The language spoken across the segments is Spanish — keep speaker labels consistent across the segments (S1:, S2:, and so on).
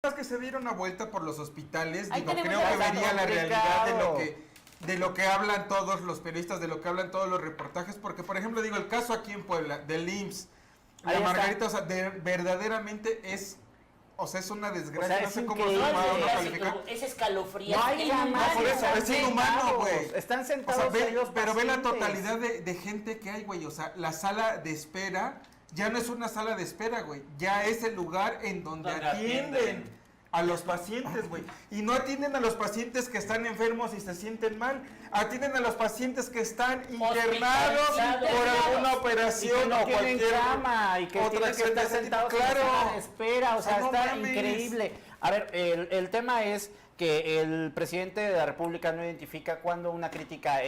S1: que se dieron una vuelta por los hospitales,
S2: Ahí
S1: digo, creo
S2: tenemos
S1: que
S2: la
S1: vería la realidad
S3: complicado.
S1: de lo que hablan todos los periodistas, de lo que hablan todos los reportajes, porque por ejemplo digo, el caso aquí en Puebla, del IMSS,
S3: Ahí
S1: la
S3: está.
S1: Margarita, o sea, verdaderamente es, o sea, es una desgracia,
S3: O sea,
S1: no
S3: es
S1: sé cómo
S3: increíble.
S1: se
S2: No,
S1: puede uno
S2: es
S1: calificar.
S2: es escalofriante.
S3: No hay jamás.
S1: por eso,
S3: Están
S1: es inhumano,
S3: sentados,
S1: güey.
S3: Están
S1: O
S3: sentados
S1: sea,
S3: ahí los
S1: pero ve la
S3: pacientes.
S1: totalidad de gente que hay, güey, o sea, la sala de espera ya no es una sala de espera, güey, ya es el lugar en donde atienden a los pacientes, güey. Y no atienden a los pacientes que están enfermos y se sienten mal. Atienden a los pacientes que están internados
S2: Hospitalizados.
S1: por alguna
S3: Y
S1: operación
S3: que no
S1: o
S3: tienen
S1: cualquier
S3: cama y que
S1: otra
S3: tienen que
S1: acción de
S3: estar
S1: ese tipo.
S3: sentados en
S1: Claro.
S3: la sala de espera. O sea,
S1: No
S3: está
S1: mames.
S3: increíble. A ver, el tema es que el presidente de la República no identifica cuando una crítica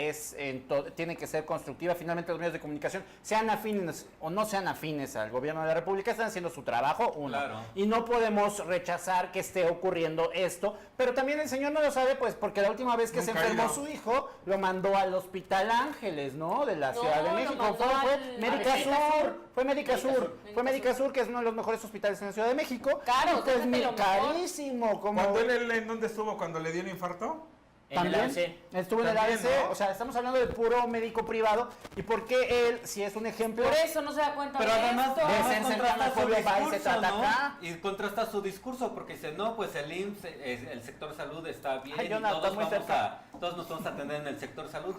S3: tiene que ser constructiva. Finalmente los medios de comunicación, sean afines o no sean afines al gobierno de la República, están haciendo su trabajo, uno.
S4: Claro.
S3: Y no podemos rechazar que esté ocurriendo esto. Pero también el señor no lo sabe, pues, porque la última vez que se
S1: Nunca
S3: enfermó
S1: ha ido.
S3: su hijo, lo mandó al Hospital Ángeles, ¿no? De la
S2: No,
S3: Ciudad de
S2: lo
S3: México.
S2: mandó
S3: Fue
S2: al
S3: Médica
S2: Médica
S3: Sur.
S2: Sur.
S3: Fue Médica
S2: Médica
S3: Sur.
S2: Sur,
S3: Fue
S2: Médica
S3: Médica Sur, que es uno de los mejores hospitales en la Ciudad de México.
S2: Caro,
S3: Y pues
S2: déjate lo mejor.
S3: carísimo. Como
S1: ¿Cuándo él en dónde estuvo cuando le dio el infarto?
S2: En el
S3: también
S2: ABC.
S3: estuvo en el
S1: También,
S3: ABC,
S1: ¿no?
S3: o sea, estamos hablando de puro médico privado. ¿Y por qué él, si es un ejemplo?
S2: Por eso no se da cuenta
S4: Pero
S2: de
S4: además,
S2: esto.
S3: Desencerrar
S4: contrasta
S3: al pueblo, va y se trata
S4: ¿no?
S3: acá.
S4: Y contrasta su discurso porque dice, no, pues el IMSS, el sector salud está bien
S3: Ay,
S4: y
S3: Jonathan,
S4: todos,
S3: muy cerca.
S4: todos nos vamos a atender en el sector salud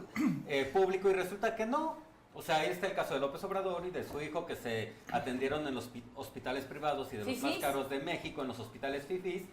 S4: público y resulta que no. O sea, ahí está el caso de López Obrador y de su hijo que se atendieron en los hospitales privados y de los más
S2: Fifís.
S4: caros de México, en los hospitales fifís,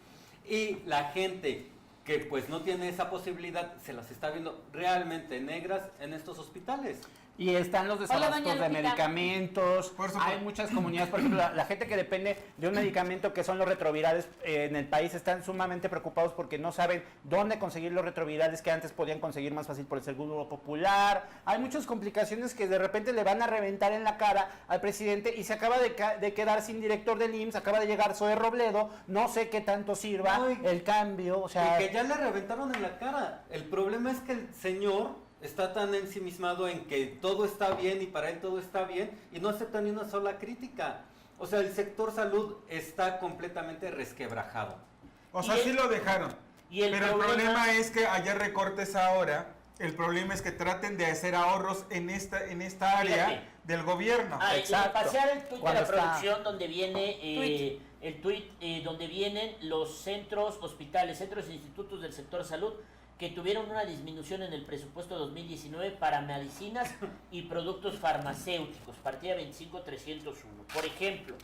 S4: y la gente que pues no tiene esa posibilidad se las está viendo realmente negras en estos hospitales.
S3: Y están los desabastos
S2: doña
S3: de
S2: Lupita.
S3: medicamentos.
S1: Por eso,
S3: Hay muchas comunidades, por ejemplo, la gente que depende de un medicamento que son los retrovirales en el país están sumamente preocupados porque no saben dónde conseguir los retrovirales que antes podían conseguir más fácil por el seguro popular. Hay muchas complicaciones que de repente le van a reventar en la cara al presidente y se acaba de quedar sin director del IMSS, acaba de llegar Zoe Robledo, no sé qué tanto sirva
S4: No, y-
S3: el cambio, o sea...
S4: Y que ya le reventaron en la cara. El problema es que el señor está tan ensimismado en que todo está bien y para él todo está bien y no acepta ni una sola crítica. O sea, el sector salud está completamente resquebrajado.
S1: O sea,
S2: Y
S1: sí
S2: el-
S1: lo dejaron.
S2: y el
S1: Pero el
S2: problema-
S1: problema es que haya recortes ahora. El problema es que traten de hacer ahorros en esta área
S2: Fíjate.
S1: del gobierno.
S2: Ah, y
S3: Exacto.
S2: pasear el tuit de
S3: Cuando
S2: la
S3: está-
S2: producción donde viene el tuit donde vienen los centros, hospitales, centros e institutos del sector salud que tuvieron una disminución en el presupuesto 2019 para medicinas y productos farmacéuticos, partida 25301. Por ejemplo,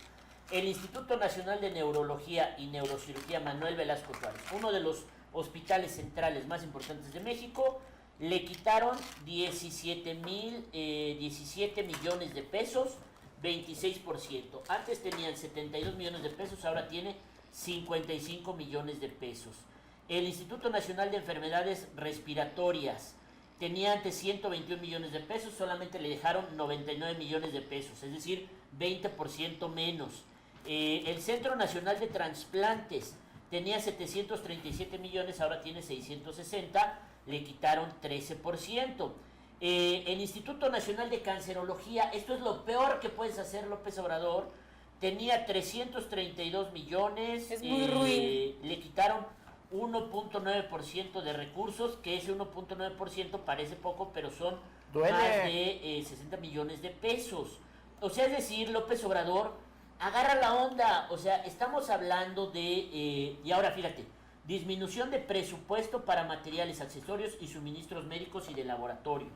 S2: el Instituto Nacional de Neurología y Neurocirugía Manuel Velasco Suárez, uno de los hospitales centrales más importantes de México, le quitaron 17 millones de pesos, 26%. Antes tenían 72 millones de pesos, ahora tiene 55 millones de pesos. El Instituto Nacional de Enfermedades Respiratorias tenía antes 121 millones de pesos, solamente le dejaron 99 millones de pesos, es decir, 20% menos. El Centro Nacional de Transplantes tenía 737 millones, ahora tiene 660, le quitaron 13%. El Instituto Nacional de Cancerología, esto es lo peor que puedes hacer, López Obrador, tenía 332 millones,
S5: Es muy ruin.
S2: le quitaron 1.9% de recursos, que ese 1.9% parece poco, pero son
S3: Duele.
S2: más de 60 millones de pesos. O sea, es decir, López Obrador, agarra la onda. O sea, estamos hablando de, y ahora fíjate, disminución de presupuesto para materiales, accesorios y suministros médicos y de laboratorio.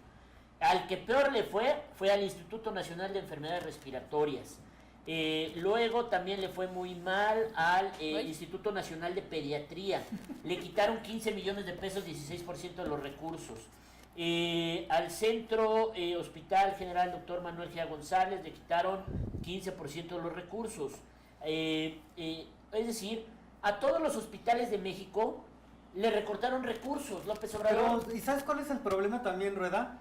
S2: Al que peor le fue al Instituto Nacional de Enfermedades Respiratorias. Luego también le fue muy mal al Instituto Nacional de Pediatría. Le quitaron 15 millones de pesos, 16% de los recursos. Al Centro Hospital General Dr. Manuel G. González le quitaron 15% de los recursos. Es decir, a todos los hospitales de México le recortaron recursos, López Obrador.
S4: Pero, ¿y sabes cuál es el problema también, Rueda?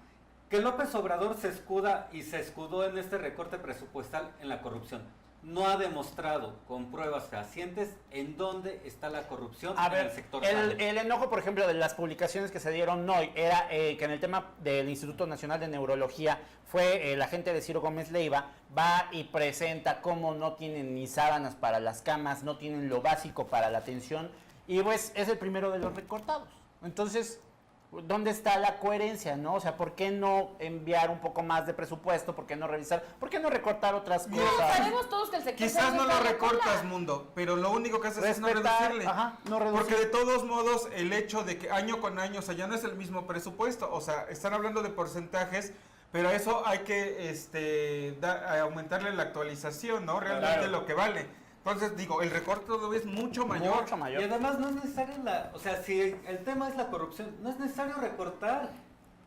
S4: Que López Obrador se escuda y se escudó en este recorte presupuestal en la corrupción. no ha demostrado con pruebas fehacientes en dónde está la corrupción
S3: A
S4: en
S3: ver,
S4: el sector salud.
S3: el enojo, por ejemplo, de las publicaciones que se dieron hoy era que en el tema del Instituto Nacional de Neurología fue la gente de Ciro Gómez Leiva va y presenta cómo no tienen ni sábanas para las camas, no tienen lo básico para la atención y pues es el primero de los recortados. Entonces, ¿dónde está la coherencia, no? O sea, ¿por qué no enviar un poco más de presupuesto? ¿Por qué no revisar? ¿Por qué no recortar otras
S1: Mira,
S3: cosas?
S5: Sabemos todos que el sector
S1: Quizás no
S5: salud
S1: lo
S5: está en la
S1: recortas,
S5: cola.
S1: Mundo, pero lo único que haces es no
S3: Respetar,
S1: reducirle.
S3: ajá, no reducir.
S1: Porque de todos modos, el hecho de que año con año, o sea, ya no es el mismo presupuesto, o sea, están hablando de porcentajes, pero a eso hay que aumentarle la actualización, ¿no? Realmente
S2: Claro.
S1: lo que vale. Entonces, digo, el recorte todavía es mucho mayor.
S3: Mucho mayor.
S4: Y además no es necesario o sea, si el tema es la corrupción, no es necesario recortar.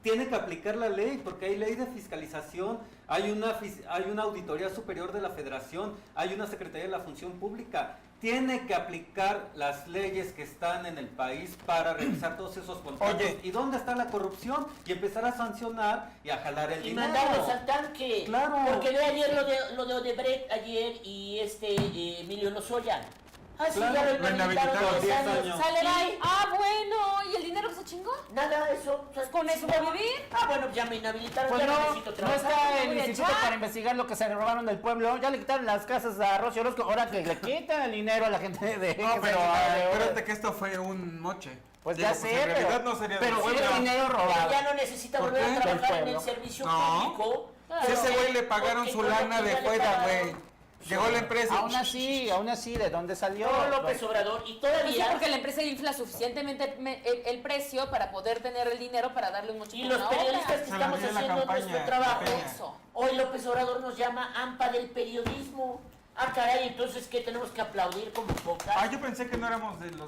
S4: Tiene que aplicar la ley, porque hay ley de fiscalización, hay una auditoría superior de la Federación, hay una Secretaría de la Función Pública. Tiene que aplicar las leyes que están en el país para revisar todos esos contratos.
S1: Oye.
S4: ¿Y dónde está la corrupción? Y empezar a sancionar y a jalar el
S2: Y
S4: dinero.
S2: mandarlos al tanque.
S4: Claro.
S2: Porque ve ayer lo de Odebrecht ayer y Emilio Lozoya. Ah, sí,
S4: Claro,
S2: ya lo
S1: lo
S2: inhabilitaron
S1: inhabilitaron
S2: 10
S4: 10
S2: años.
S4: años.
S5: Sale
S2: Sí.
S5: bye. Ah, bueno. ¿Y el dinero que se chingó?
S2: Nada, eso. o sea,
S5: ¿Con eso va a vivir?
S2: Ah, bueno, ya me inhabilitaron,
S3: Pues
S2: ya
S3: no,
S2: no necesito
S3: no
S2: trabajar.
S3: está el
S5: voy a
S3: instituto
S5: echar.
S3: para investigar lo que se robaron del pueblo. Ya le quitaron las casas a Rocío Orozco. Ahora que le quitan el dinero a la gente de... que
S1: No,
S3: se
S1: pero
S3: robaron de oro.
S1: acuérdate que esto fue un moche.
S3: Pues
S1: Digo,
S3: ya sé,
S1: en realidad
S3: pero,
S1: no sería
S3: pero
S1: del
S3: sí
S1: pueblo.
S3: el dinero
S2: Pero
S3: robado.
S2: ya no necesita
S1: ¿Por
S2: volver
S1: qué?
S2: a trabajar
S3: Del
S2: en el
S3: pueblo.
S2: servicio
S1: No.
S2: público.
S1: Si ese
S2: Porque-
S1: güey le pagaron
S2: porque
S1: su
S2: con lo
S1: lana
S2: que
S1: de
S2: ya le
S1: fuera,
S2: pagaron.
S1: güey. Llegó la empresa.
S3: Aún así, ¿de dónde salió?
S2: No, López Obrador. Y
S5: Pues sí,
S2: todavía...
S5: porque la empresa infla suficientemente el precio para poder tener el dinero para darle un mochito
S2: Y
S5: a
S2: los
S5: una
S2: periodistas
S5: obra.
S2: que
S1: Se la
S2: estamos
S1: dio la
S2: haciendo
S1: campaña,
S2: nuestro
S1: la
S2: trabajo,
S1: Peña.
S5: Eso.
S2: hoy López Obrador nos llama AMPA del periodismo. Ah, caray, entonces, ¿qué tenemos que aplaudir como pocas?
S1: Ah, yo pensé que no éramos de los de